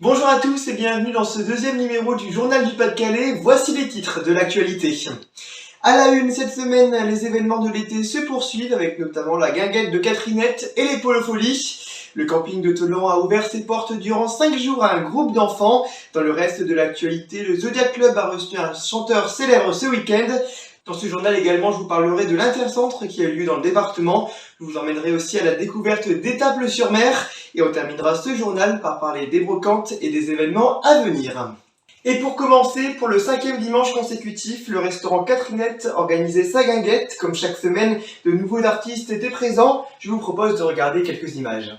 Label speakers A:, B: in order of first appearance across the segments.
A: Bonjour à tous et bienvenue dans ce deuxième numéro du Journal du Pas-de-Calais. Voici les titres de l'actualité. À la une cette semaine, les événements de l'été se poursuivent avec notamment la guinguette de Catherinette et les Polofolies. Le camping de Tholan a ouvert ses portes durant 5 jours à un groupe d'enfants. Dans le reste de l'actualité, le Zodiac Club a reçu un chanteur célèbre ce week-end. Dans ce journal également, je vous parlerai de l'intercentre qui a eu lieu dans le département. Je vous emmènerai aussi à la découverte d'Étaples-sur-Mer. Et on terminera ce journal par parler des brocantes et des événements à venir. Et pour commencer, pour le 5e dimanche consécutif, le restaurant Catherinette organisait sa guinguette. Comme chaque semaine, de nouveaux artistes étaient présents. Je vous propose de regarder quelques images.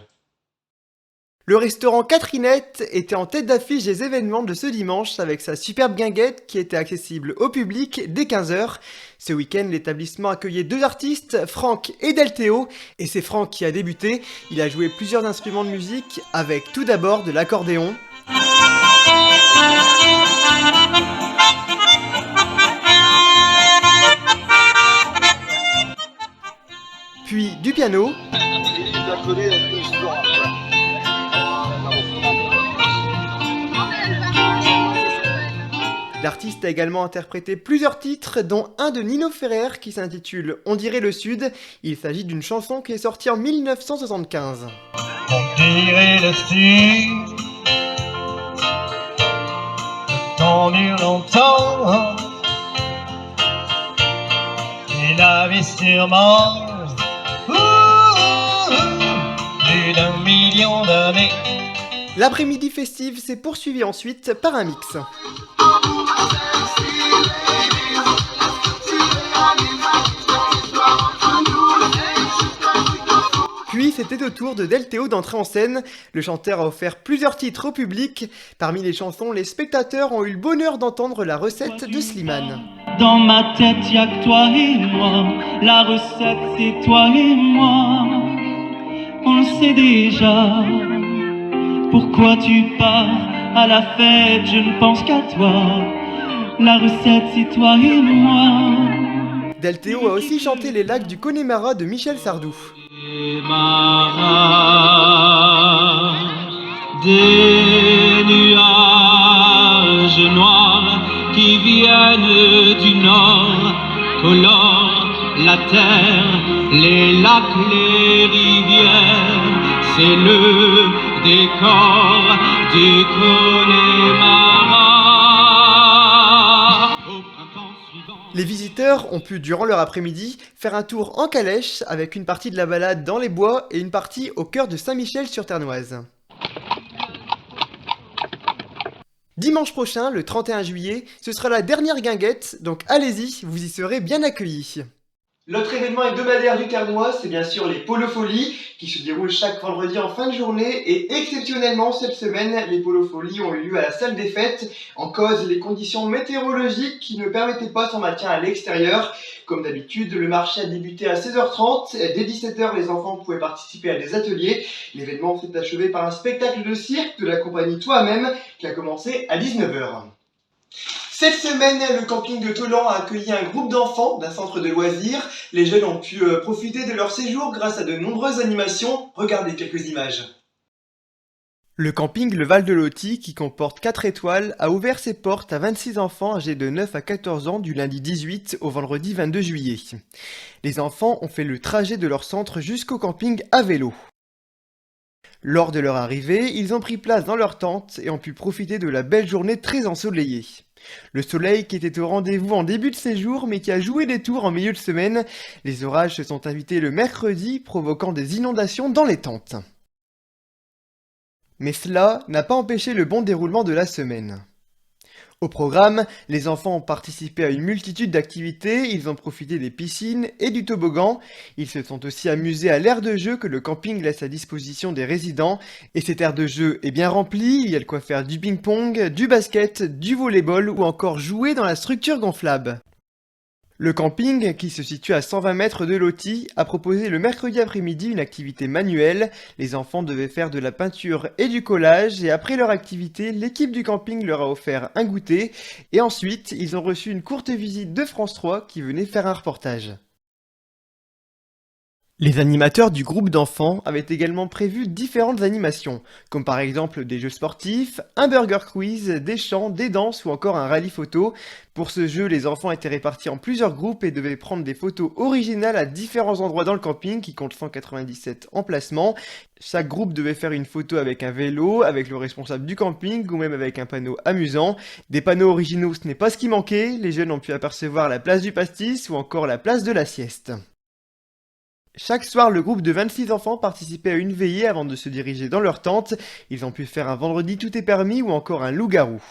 A: Le restaurant Catherinette était en tête d'affiche des événements de ce dimanche avec sa superbe guinguette qui était accessible au public dès 15h. Ce week-end, l'établissement accueillait 2 artistes, Franck et Delteo, et c'est Franck qui a débuté. Il a joué plusieurs instruments de musique avec tout d'abord de l'accordéon, puis du piano, l'artiste a également interprété plusieurs titres, dont un de Nino Ferrer qui s'intitule On dirait le Sud. Il s'agit d'une chanson qui est sortie en 1975.
B: On dirait le Sud, tant dire longtemps, et la vie sûrement, plus d'un million d'années.
A: L'après-midi festive s'est poursuivi ensuite par un mix. Puis c'était au tour de Delteo d'entrer en scène. Le chanteur a offert plusieurs titres au public. Parmi les chansons, les spectateurs ont eu le bonheur d'entendre la recette de Slimane.
C: Dans ma tête, y'a que toi et moi. La recette, c'est toi et moi. On le sait déjà. Pourquoi tu pars à la fête? Je ne pense qu'à toi. La recette, c'est toi et moi.
A: Delteo a aussi chanté Les lacs du Connemara de Michel Sardou.
C: Des marins, des nuages noirs qui viennent du nord, colorent la terre, les lacs, les rivières, c'est le décor du Connemara.
A: Les visiteurs ont pu, durant leur après-midi, faire un tour en calèche avec une partie de la balade dans les bois et une partie au cœur de Saint-Michel-sur-Ternoise. Dimanche prochain, le 31 juillet, ce sera la dernière guinguette, donc allez-y, vous y serez bien accueillis. L'autre événement hebdomadaire du Ternois, c'est bien sûr les Polofolies, qui se déroulent chaque vendredi en fin de journée, et exceptionnellement cette semaine, les Polofolies ont eu lieu à la salle des fêtes, en cause les conditions météorologiques qui ne permettaient pas son maintien à l'extérieur. Comme d'habitude, le marché a débuté à 16h30, dès 17h les enfants pouvaient participer à des ateliers. L'événement s'est achevé par un spectacle de cirque de la compagnie Toi-même, qui a commencé à 19h. Cette semaine, le camping de Tholan a accueilli un groupe d'enfants d'un centre de loisirs. Les jeunes ont pu profiter de leur séjour grâce à de nombreuses animations. Regardez quelques images. Le camping Le Val de Loti, qui comporte 4 étoiles, a ouvert ses portes à 26 enfants âgés de 9 à 14 ans du lundi 18 au vendredi 22 juillet. Les enfants ont fait le trajet de leur centre jusqu'au camping à vélo. Lors de leur arrivée, ils ont pris place dans leur tente et ont pu profiter de la belle journée très ensoleillée. Le soleil qui était au rendez-vous en début de séjour mais qui a joué des tours en milieu de semaine, les orages se sont invités le mercredi provoquant des inondations dans les tentes. Mais cela n'a pas empêché le bon déroulement de la semaine. Au programme, les enfants ont participé à une multitude d'activités, ils ont profité des piscines et du toboggan, ils se sont aussi amusés à l'aire de jeu que le camping laisse à disposition des résidents, et cette aire de jeu est bien remplie, il y a de quoi faire du ping-pong, du basket, du volley-ball ou encore jouer dans la structure gonflable. Le camping, qui se situe à 120 mètres de Loti, a proposé le mercredi après-midi une activité manuelle. Les enfants devaient faire de la peinture et du collage et après leur activité, l'équipe du camping leur a offert un goûter et ensuite, ils ont reçu une courte visite de France 3 qui venait faire un reportage. Les animateurs du groupe d'enfants avaient également prévu différentes animations, comme par exemple des jeux sportifs, un burger quiz, des chants, des danses ou encore un rallye photo. Pour ce jeu, les enfants étaient répartis en plusieurs groupes et devaient prendre des photos originales à différents endroits dans le camping qui compte 197 emplacements. Chaque groupe devait faire une photo avec un vélo, avec le responsable du camping ou même avec un panneau amusant. Des panneaux originaux, ce n'est pas ce qui manquait, les jeunes ont pu apercevoir la place du pastis ou encore la place de la sieste. Chaque soir, le groupe de 26 enfants participait à une veillée avant de se diriger dans leur tente. Ils ont pu faire un vendredi tout est permis ou encore un loup-garou.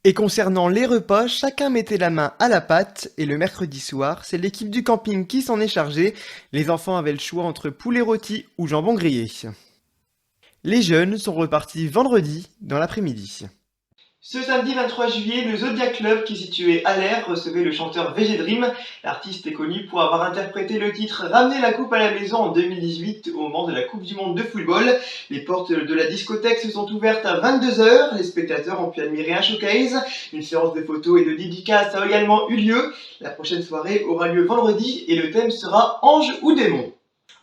A: Et concernant les repas, chacun mettait la main à la pâte et le mercredi soir, c'est l'équipe du camping qui s'en est chargée. Les enfants avaient le choix entre poulet rôti ou jambon grillé. Les jeunes sont repartis vendredi dans l'après-midi. Ce samedi 23 juillet, le Zodiac Club, qui est situé à l'Air, recevait le chanteur VG Dream. L'artiste est connu pour avoir interprété le titre Ramener la coupe à la maison en 2018 au moment de la Coupe du Monde de football. Les portes de la discothèque se sont ouvertes à 22 h. Les spectateurs ont pu admirer un showcase. Une séance de photos et de dédicaces a également eu lieu. La prochaine soirée aura lieu vendredi et le thème sera Ange ou démon.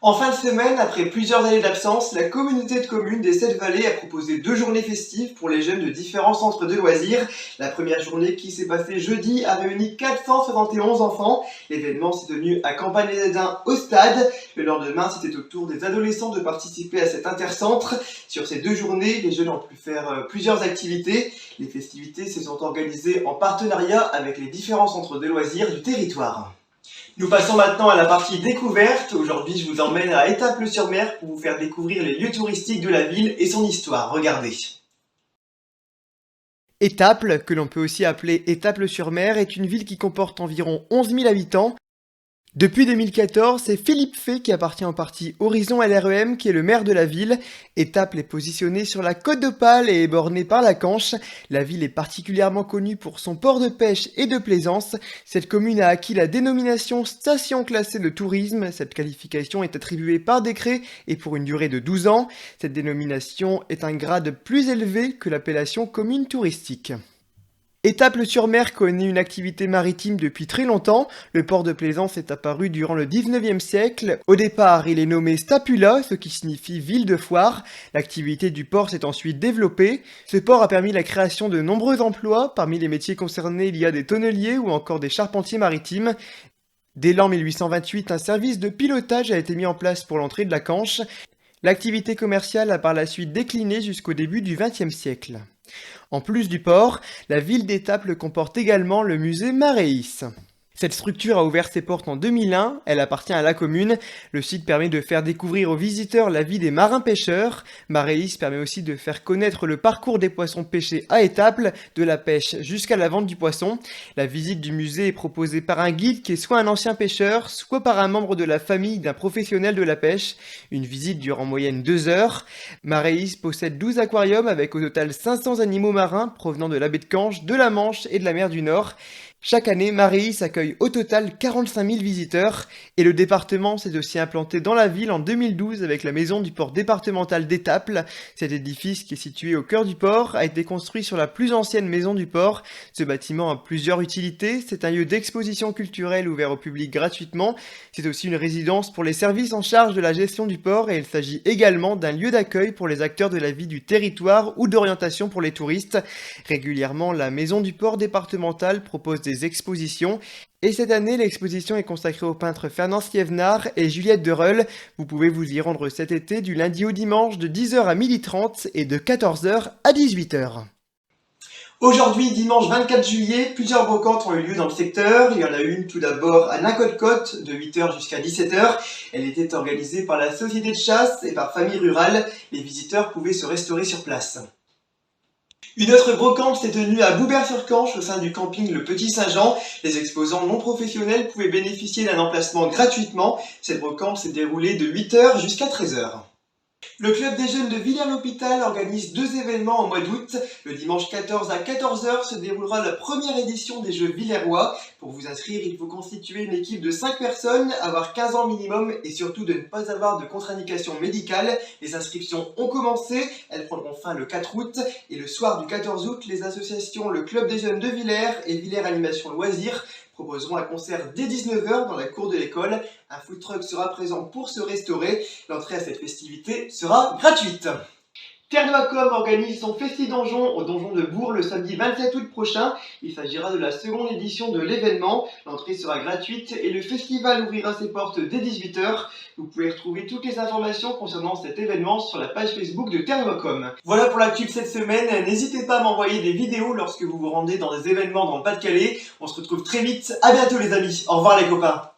A: En fin de semaine, après plusieurs années d'absence, la communauté de communes des 7 vallées a proposé 2 journées festives pour les jeunes de différents centres de loisirs. La première journée qui s'est passée jeudi a réuni 471 enfants. L'événement s'est tenu à Campagne-les-Adins au stade. Le lendemain, c'était au tour des adolescents de participer à cet intercentre. Sur ces 2 journées, les jeunes ont pu faire plusieurs activités. Les festivités se sont organisées en partenariat avec les différents centres de loisirs du territoire. Nous passons maintenant à la partie découverte. Aujourd'hui, je vous emmène à Étaples-sur-Mer pour vous faire découvrir les lieux touristiques de la ville et son histoire. Regardez. Étaples, que l'on peut aussi appeler Étaples-sur-Mer, est une ville qui comporte environ 11 000 habitants. Depuis 2014, c'est Philippe Fay qui appartient au parti Horizon LREM qui est le maire de la ville. Étaples est positionnée sur la côte d'Opale et est bornée par la Canche. La ville est particulièrement connue pour son port de pêche et de plaisance. Cette commune a acquis la dénomination station classée de tourisme. Cette qualification est attribuée par décret et pour une durée de 12 ans. Cette dénomination est un grade plus élevé que l'appellation commune touristique. Étaples-sur-Mer connaît une activité maritime depuis très longtemps. Le port de plaisance est apparu durant le 19e siècle. Au départ, il est nommé Stapula, ce qui signifie ville de foire. L'activité du port s'est ensuite développée. Ce port a permis la création de nombreux emplois. Parmi les métiers concernés, il y a des tonneliers ou encore des charpentiers maritimes. Dès l'an 1828, un service de pilotage a été mis en place pour l'entrée de la Canche. L'activité commerciale a par la suite décliné jusqu'au début du XXe siècle. En plus du port, la ville d'Étaples comporte également le musée Maréis. Cette structure a ouvert ses portes en 2001, elle appartient à la commune. Le site permet de faire découvrir aux visiteurs la vie des marins-pêcheurs. Maréis permet aussi de faire connaître le parcours des poissons pêchés à Étaples, de la pêche jusqu'à la vente du poisson. La visite du musée est proposée par un guide qui est soit un ancien pêcheur, soit par un membre de la famille d'un professionnel de la pêche. Une visite dure en moyenne 2 heures. Maréis possède 12 aquariums avec au total 500 animaux marins provenant de la baie de Canche, de la Manche et de la mer du Nord. Chaque année, Maréis accueille au total 45 000 visiteurs et le département s'est aussi implanté dans la ville en 2012 avec la maison du port départemental d'Étaples. Cet édifice qui est situé au cœur du port a été construit sur la plus ancienne maison du port. Ce bâtiment a plusieurs utilités. C'est un lieu d'exposition culturelle ouvert au public gratuitement. C'est aussi une résidence pour les services en charge de la gestion du port et il s'agit également d'un lieu d'accueil pour les acteurs de la vie du territoire ou d'orientation pour les touristes. Régulièrement, la maison du port départemental propose des expositions. Et cette année, l'exposition est consacrée aux peintres Fernand Sievenard et Juliette Dereul. Vous pouvez vous y rendre cet été du lundi au dimanche de 10 h à 12h30 et de 14 h à 18 h. Aujourd'hui, dimanche 24 juillet, plusieurs brocantes ont eu lieu dans le secteur. Il y en a une tout d'abord à Nacote-Côte de 8 h jusqu'à 17 h. Elle était organisée par la Société de chasse et par Famille Rurale. Les visiteurs pouvaient se restaurer sur place. Une autre brocante s'est tenue à Boubert-sur-Canche au sein du camping Le Petit Saint-Jean. Les exposants non professionnels pouvaient bénéficier d'un emplacement gratuitement. Cette brocante s'est déroulée de 8 h jusqu'à 13 h. Le club des jeunes de Villers-l'Hôpital organise 2 événements au mois d'août. Le dimanche 14 à 14 h se déroulera la première édition des Jeux Villerrois. Pour vous inscrire, il faut constituer une équipe de 5 personnes, avoir 15 ans minimum et surtout de ne pas avoir de contre-indication médicale. Les inscriptions ont commencé, elles prendront fin le 4 août et le soir du 14 août, les associations Le Club des jeunes de Villers et Villers Animation Loisirs proposeront un concert dès 19 h dans la cour de l'école. Un food truck sera présent pour se restaurer. L'entrée à cette festivité sera gratuite. Terre de Wacom organise son Festi Donjon au Donjon de Bourg le samedi 27 août prochain. Il s'agira de la seconde édition de l'événement. L'entrée sera gratuite et le festival ouvrira ses portes dès 18 h. Vous pouvez retrouver toutes les informations concernant cet événement sur la page Facebook de Terre de Wacom. Voilà pour l'actu de cette semaine. N'hésitez pas à m'envoyer des vidéos lorsque vous vous rendez dans des événements dans le Pas-de-Calais. On se retrouve très vite. À bientôt les amis. Au revoir les copains.